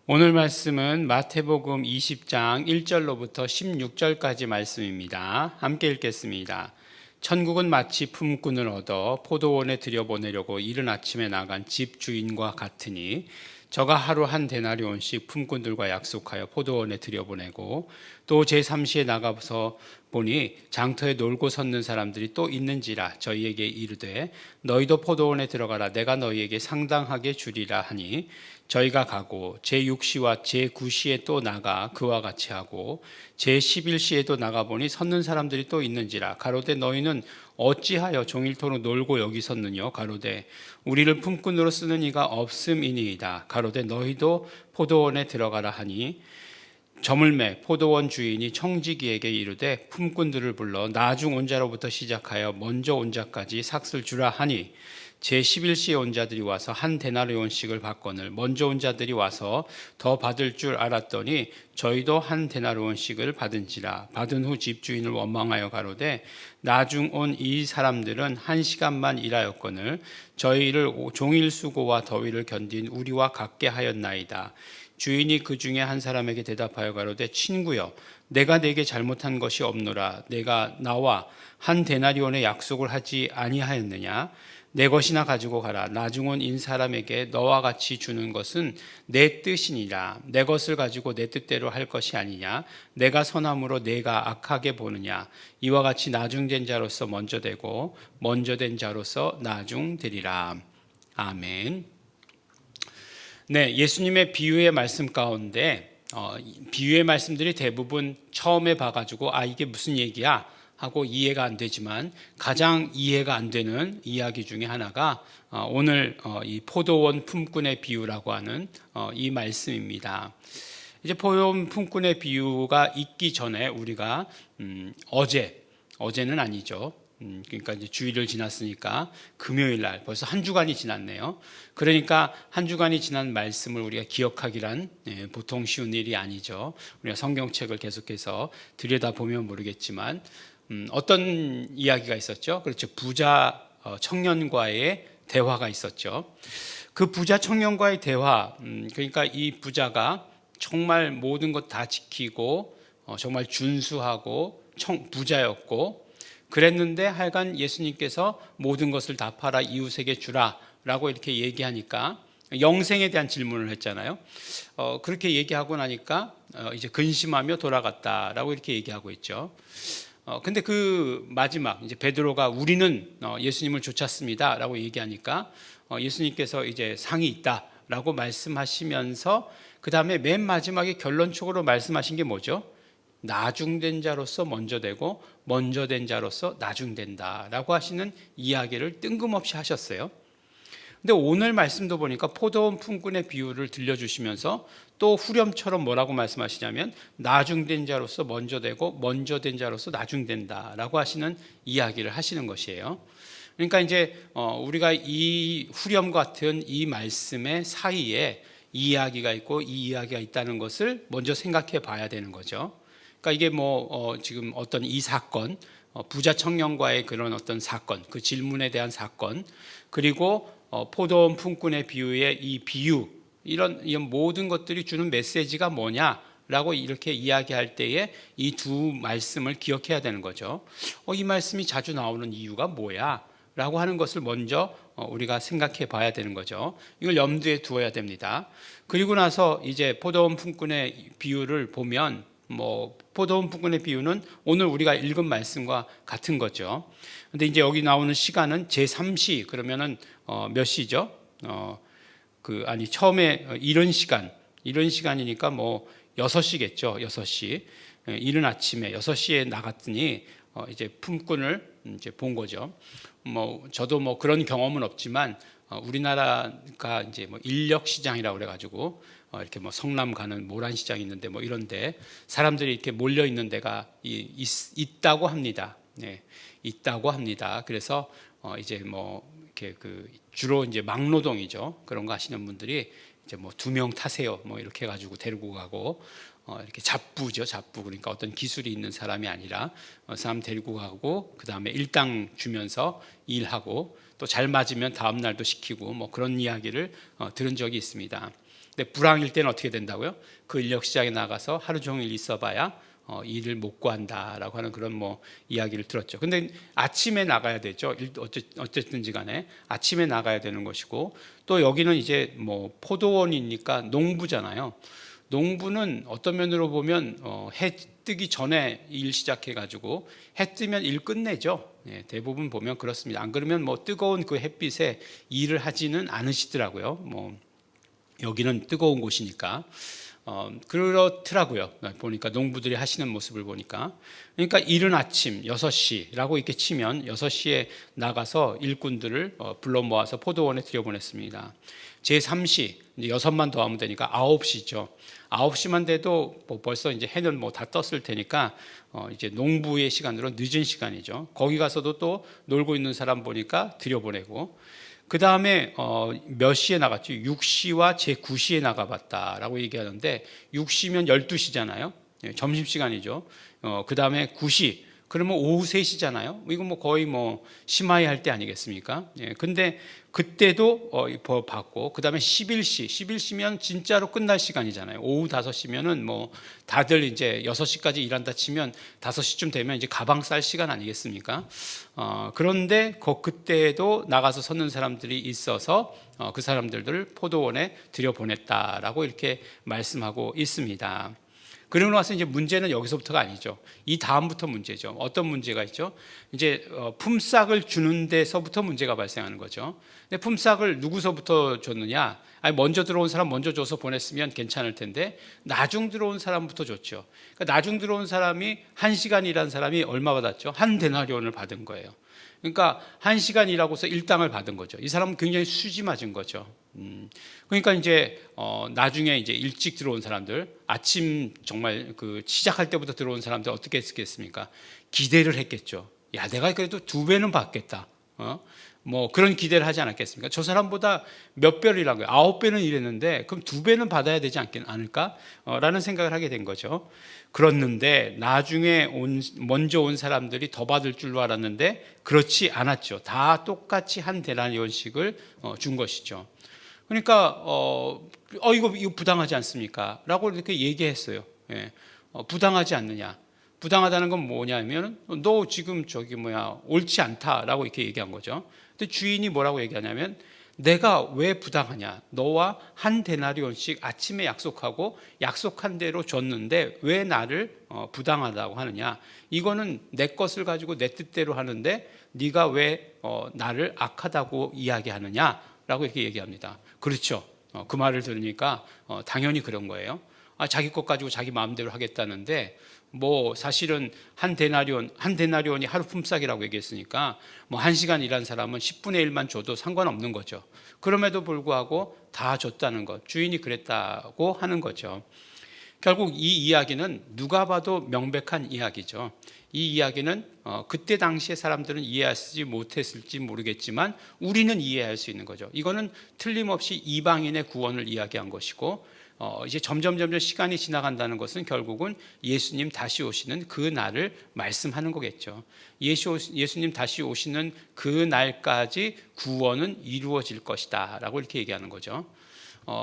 오늘 말씀은 마태복음 20장 1절로부터 16절까지 말씀입니다. 함께 읽겠습니다. 천국은 마치 품꾼을 얻어 포도원에 들여보내려고 이른 아침에 나간 집 주인과 같으니 저가 하루 한 데나리온씩 품꾼들과 약속하여 포도원에 들여보내고 또 제3시에 나가서 보니 장터에 놀고 섰는 사람들이 또 있는지라 저희에게 이르되 너희도 포도원에 들어가라 내가 너희에게 상당하게 주리라 하니 저희가 가고 제6시와 제9시에 또 나가 그와 같이 하고 제11시에도 나가보니 섰는 사람들이 또 있는지라 가로되 너희는 어찌하여 종일토록 놀고 여기 섰느뇨 가로되 우리를 품꾼으로 쓰는 이가 없음이니이다 가로되 너희도 포도원에 들어가라 하니 저물매 포도원 주인이 청지기에게 이르되 품꾼들을 불러 나중 온 자로부터 시작하여 먼저 온 자까지 삭슬 주라 하니 제11시에 온 자들이 와서 한 데나리온씩을 받거늘 먼저 온 자들이 와서 더 받을 줄 알았더니 저희도 한 데나리온씩을 받은지라 받은 후 집주인을 원망하여 가로되 나중 온 이 사람들은 1시간만 일하였거늘 저희를 종일 수고와 더위를 견딘 우리와 같게 하였나이다. 주인이 그 중에 한 사람에게 대답하여 가로되 친구여 내가 네게 잘못한 것이 없노라 내가 나와 한 데나리온의 약속을 하지 아니하였느냐 내 것이나 가지고 가라 나중 온 인 사람에게 너와 같이 주는 것은 내 뜻이니라 내 것을 가지고 내 뜻대로 할 것이 아니냐 내가 선함으로 내가 악하게 보느냐 이와 같이 나중된 자로서 먼저 되고 먼저 된 자로서 나중되리라. 아멘. 네, 예수님의 비유의 말씀 가운데 비유의 말씀들이 대부분 처음에 봐가지고 이게 무슨 얘기야 하고 이해가 안 되지만 가장 이해가 안 되는 이야기 중에 하나가 오늘 이 포도원 품꾼의 비유라고 하는 이 말씀입니다. 이제 포도원 품꾼의 비유가 있기 전에 우리가 어제는 아니죠. 그러니까 이제 주일을 지났으니까 금요일 날 벌써 한 주간이 지났네요. 그러니까 한 주간이 지난 말씀을 우리가 기억하기란 보통 쉬운 일이 아니죠. 우리가 성경책을 계속해서 들여다보면 모르겠지만 어떤 이야기가 있었죠? 그렇죠. 부자 청년과의 대화가 있었죠. 그 부자 청년과의 대화, 그러니까 이 부자가 정말 모든 것 다 지키고 정말 준수하고 부자였고 그랬는데 하여간 예수님께서 모든 것을 다 팔아 이웃에게 주라 라고 이렇게 얘기하니까 영생에 대한 질문을 했잖아요. 그렇게 얘기하고 나니까 이제 근심하며 돌아갔다라고 이렇게 얘기하고 있죠. 근데 그 마지막 이제 베드로가 우리는 예수님을 쫓았습니다 라고 얘기하니까 예수님께서 이제 상이 있다 라고 말씀하시면서 그 다음에 맨 마지막에 결론적으로 말씀하신 게 뭐죠? 나중된 자로서 먼저 되고 먼저 된 자로서 나중된다 라고 하시는 이야기를 뜬금없이 하셨어요. 근데 오늘 말씀도 보니까 포도원 품꾼의 비유를 들려주시면서 또 후렴처럼 뭐라고 말씀하시냐면 나중된 자로서 먼저 되고 먼저 된 자로서 나중된다 라고 하시는 이야기를 하시는 것이에요. 그러니까 이제 우리가 이 후렴 같은 이 말씀의 사이에 이 이야기가 있고 이 이야기가 있다는 것을 먼저 생각해 봐야 되는 거죠. 그러니까 이게 지금 어떤 이 사건, 부자 청년과의 그런 어떤 사건, 그 질문에 대한 사건, 그리고 포도원 품꾼의 비유의 이 비유, 이런 모든 것들이 주는 메시지가 뭐냐라고 이렇게 이야기할 때에 이 두 말씀을 기억해야 되는 거죠. 이 말씀이 자주 나오는 이유가 뭐야? 라고 하는 것을 먼저 우리가 생각해 봐야 되는 거죠. 이걸 염두에 두어야 됩니다. 그리고 나서 이제 포도원 품꾼의 비유를 보면 포도원 품꾼의 비유는 오늘 우리가 읽은 말씀과 같은 거죠. 근데 이제 여기 나오는 시간은 제3시 그러면은 몇 시죠? 처음에 이른 시간이니까 6시겠죠. 6시. 이른 아침에 6시에 나갔더니 이제 품꾼을 이제 본 거죠. 저도 그런 경험은 없지만 우리나라가 이제 인력 시장이라고 그래 가지고 이렇게 성남 가는 모란시장이 있는데 이런데 사람들이 이렇게 몰려 있는 데가 있다고 합니다. 네, 있다고 합니다. 그래서 이제 이렇게 주로 이제 막노동이죠. 그런 거 하시는 분들이 이제 2명 타세요. 이렇게 해가지고 데리고 가고 이렇게 잡부죠. 잡부. 그러니까 어떤 기술이 있는 사람이 아니라 사람 데리고 가고 그 다음에 일당 주면서 일하고 또 잘 맞으면 다음 날도 시키고 그런 이야기를 들은 적이 있습니다. 근데 불황일 때는 어떻게 된다고요? 그 인력 시장에 나가서 하루 종일 있어봐야 일을 못 구한다라고 하는 그런 뭐 이야기를 들었죠. 근데 아침에 나가야 되죠. 어쨌든지 간에 아침에 나가야 되는 것이고, 또 여기는 이제 뭐 포도원이니까 농부잖아요. 농부는 어떤 면으로 보면 해 뜨기 전에 일 시작해가지고 해 뜨면 일 끝내죠. 예, 대부분 보면 그렇습니다. 안 그러면 뭐 뜨거운 그 햇빛에 일을 하지는 않으시더라고요. 뭐 여기는 뜨거운 곳이니까. 그렇더라고요. 보니까 농부들이 하시는 모습을 보니까. 그러니까 이른 아침 6시라고 이렇게 치면 6시에 나가서 일꾼들을 불러 모아서 포도원에 들여보냈습니다. 제3시, 이제 6만 더하면 되니까 9시죠. 9시만 돼도 뭐 벌써 이제 해는 뭐 다 떴을 테니까 이제 농부의 시간으로 늦은 시간이죠. 거기 가서도 또 놀고 있는 사람 보니까 들여보내고, 그 다음에 몇 시에 나갔죠? 6시와 제 9시에 나가봤다라고 얘기하는데, 6시면 12시잖아요. 점심시간이죠. 그 다음에 9시, 그러면 오후 3시잖아요. 이거 뭐 거의 뭐 심하이 할 때 아니겠습니까? 예, 근데 그때도 받고, 그 다음에 11시면 진짜로 끝날 시간이잖아요. 오후 5시면은 뭐 다들 이제 6시까지 일한다 치면 5시쯤 되면 이제 가방 쌀 시간 아니겠습니까? 그런데 그때도 나가서 섰는 사람들이 있어서 그 사람들을 포도원에 들여보냈다라고 이렇게 말씀하고 있습니다. 그러고 나서 이제 문제는 여기서부터가 아니죠. 이 다음부터 문제죠. 어떤 문제가 있죠? 이제 품삯을 주는 데서부터 문제가 발생하는 거죠. 근데 품삯을 누구서부터 줬느냐? 아니, 먼저 들어온 사람 먼저 줘서 보냈으면 괜찮을 텐데 나중 들어온 사람부터 줬죠. 그러니까 나중 들어온 사람이 1시간 일한 사람이 얼마 받았죠? 한 데나리온을 받은 거예요. 그러니까 1시간 일하고서 일당을 받은 거죠. 이 사람은 굉장히 수지 맞은 거죠. 그러니까 이제 나중에 이제 일찍 들어온 사람들, 아침 정말 그 시작할 때부터 들어온 사람들 어떻게 했겠습니까? 기대를 했겠죠. 야, 내가 그래도 2배는 받겠다. 뭐 그런 기대를 하지 않았겠습니까? 저 사람보다 몇 배를 일한 거예요. 9배는 일했는데 그럼 2배는 받아야 되지 않을까? 라는 생각을 하게 된 거죠. 그렇는데 나중에 먼저 온 사람들이 더 받을 줄로 알았는데 그렇지 않았죠. 다 똑같이 한 데나리온씩을 준 것이죠. 그러니까 이거 부당하지 않습니까? 라고 이렇게 얘기했어요. 예. 부당하지 않느냐? 부당하다는 건 뭐냐면 너 지금 옳지 않다라고 이렇게 얘기한 거죠. 근데 주인이 뭐라고 얘기하냐면 내가 왜 부당하냐? 너와 한 데나리온씩 아침에 약속하고 약속한 대로 줬는데 왜 나를 부당하다고 하느냐? 이거는 내 것을 가지고 내 뜻대로 하는데 네가 왜 나를 악하다고 이야기하느냐? 라고 이렇게 얘기합니다. 그렇죠. 그 말을 들으니까 당연히 그런 거예요. 자기 것 가지고 자기 마음대로 하겠다는데 뭐 사실은 한 데나리온이 하루 품삯이라고 얘기했으니까 뭐 1시간 일한 사람은 10분의 1만 줘도 상관없는 거죠. 그럼에도 불구하고 다 줬다는 것, 주인이 그랬다고 하는 거죠. 결국 이 이야기는 누가 봐도 명백한 이야기죠. 이 이야기는 그때 당시에 사람들은 이해하지 못했을지 모르겠지만 우리는 이해할 수 있는 거죠. 이거는 틀림없이 이방인의 구원을 이야기한 것이고, 이제 점점 시간이 지나간다는 것은 결국은 예수님 다시 오시는 그 날을 말씀하는 거겠죠. 예수님 다시 오시는 그 날까지 구원은 이루어질 것이다 라고 이렇게 얘기하는 거죠.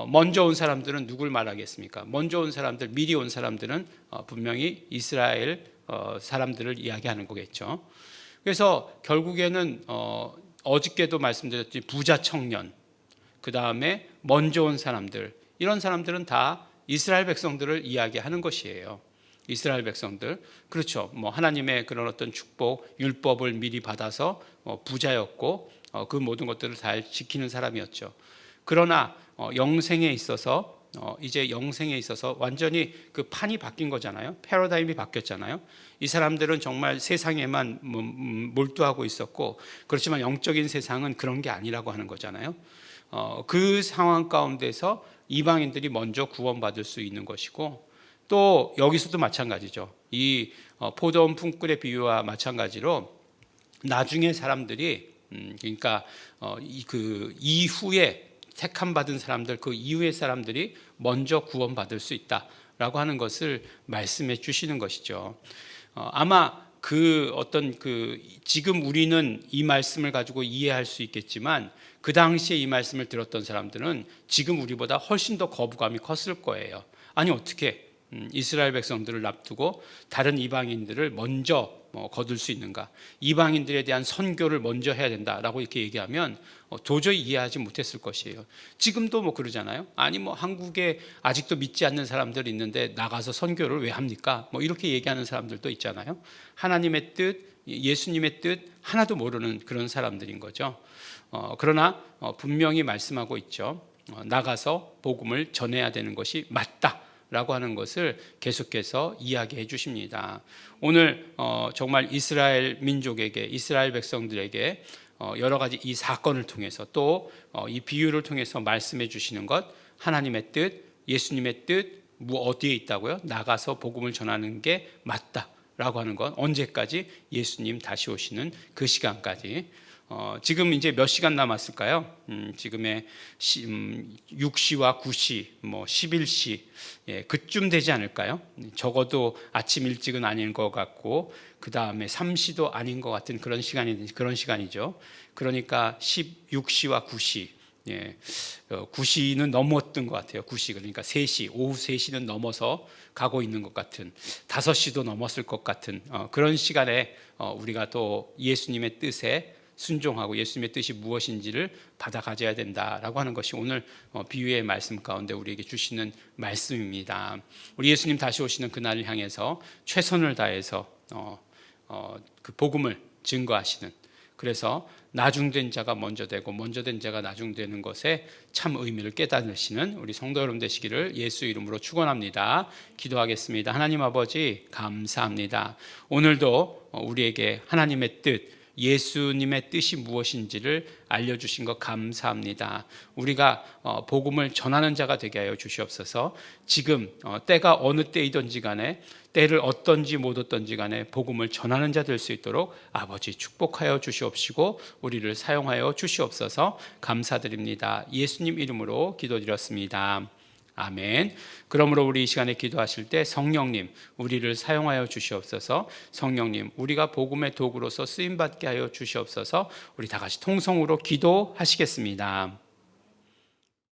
먼저 온 사람들은 누굴 말하겠습니까? 먼저 온 사람들, 미리 온 사람들은 분명히 이스라엘 사람들을 이야기하는 거겠죠. 그래서 결국에는 어저께도 말씀드렸듯이 부자 청년, 그 다음에 먼저 온 사람들, 이런 사람들은 다 이스라엘 백성들을 이야기하는 것이에요. 이스라엘 백성들, 그렇죠. 뭐 하나님의 그런 어떤 축복, 율법을 미리 받아서 부자였고 그 모든 것들을 잘 지키는 사람이었죠. 그러나 영생에 있어서 이제 영생에 있어서 완전히 그 판이 바뀐 거잖아요. 패러다임이 바뀌었잖아요. 이 사람들은 정말 세상에만 몰두하고 있었고, 그렇지만 영적인 세상은 그런 게 아니라고 하는 거잖아요. 그 상황 가운데서 이방인들이 먼저 구원받을 수 있는 것이고, 또 여기서도 마찬가지죠. 이 포도원 품꾼의 비유와 마찬가지로 나중에 사람들이 그러니까 그 이후에 택함 받은 사람들, 그 이후의 사람들이 먼저 구원받을 수 있다라고 하는 것을 말씀해 주시는 것이죠. 아마 지금 우리는 이 말씀을 가지고 이해할 수 있겠지만 그 당시에 이 말씀을 들었던 사람들은 지금 우리보다 훨씬 더 거부감이 컸을 거예요. 아니 어떻게 이스라엘 백성들을 납두고 다른 이방인들을 먼저 거둘 수 있는가? 이방인들에 대한 선교를 먼저 해야 된다라고 이렇게 얘기하면 도저히 이해하지 못했을 것이에요. 지금도 그러잖아요. 아니 한국에 아직도 믿지 않는 사람들이 있는데 나가서 선교를 왜 합니까? 이렇게 얘기하는 사람들도 있잖아요. 하나님의 뜻, 예수님의 뜻 하나도 모르는 그런 사람들인 거죠. 그러나 분명히 말씀하고 있죠. 나가서 복음을 전해야 되는 것이 맞다 라고 하는 것을 계속해서 이야기해 주십니다. 오늘 정말 이스라엘 민족에게, 이스라엘 백성들에게 여러 가지 이 사건을 통해서 또 이 비유를 통해서 말씀해 주시는 것, 하나님의 뜻, 예수님의 뜻 어디에 있다고요? 나가서 복음을 전하는 게 맞다라고 하는 건 언제까지? 예수님 다시 오시는 그 시간까지. 지금 이제 몇 시간 남았을까요? 지금의 6시와 9시, 11시, 그쯤 되지 않을까요? 적어도 아침 일찍은 아닌 것 같고, 그 다음에 3시도 아닌 것 같은 그런 시간이죠. 그러니까 6시와 9시, 9시는 넘었던 것 같아요. 9시, 그러니까 3시, 오후 3시는 넘어서 가고 있는 것 같은, 5시도 넘었을 것 같은 그런 시간에 우리가 또 예수님의 뜻에 순종하고 예수님의 뜻이 무엇인지를 받아 가져야 된다라고 하는 것이 오늘 비유의 말씀 가운데 우리에게 주시는 말씀입니다. 우리 예수님 다시 오시는 그날을 향해서 최선을 다해서 그 복음을 증거하시는, 그래서 나중된 자가 먼저 되고 먼저 된 자가 나중되는 것에 참 의미를 깨닫으시는 우리 성도 여러분 되시기를 예수 이름으로 축원합니다. 기도하겠습니다. 하나님 아버지 감사합니다. 오늘도 우리에게 하나님의 뜻, 예수님의 뜻이 무엇인지를 알려주신 것 감사합니다. 우리가 복음을 전하는 자가 되게 하여 주시옵소서. 지금 때가 어느 때이든지 간에, 때를 어떤지 못 어떤지 간에 복음을 전하는 자 될 수 있도록 아버지 축복하여 주시옵시고 우리를 사용하여 주시옵소서. 감사드립니다. 예수님 이름으로 기도드렸습니다. 아멘. 그러므로 우리 이 시간에 기도하실 때 성령님 우리를 사용하여 주시옵소서. 성령님 우리가 복음의 도구로서 쓰임받게 하여 주시옵소서. 우리 다 같이 통성으로 기도하시겠습니다.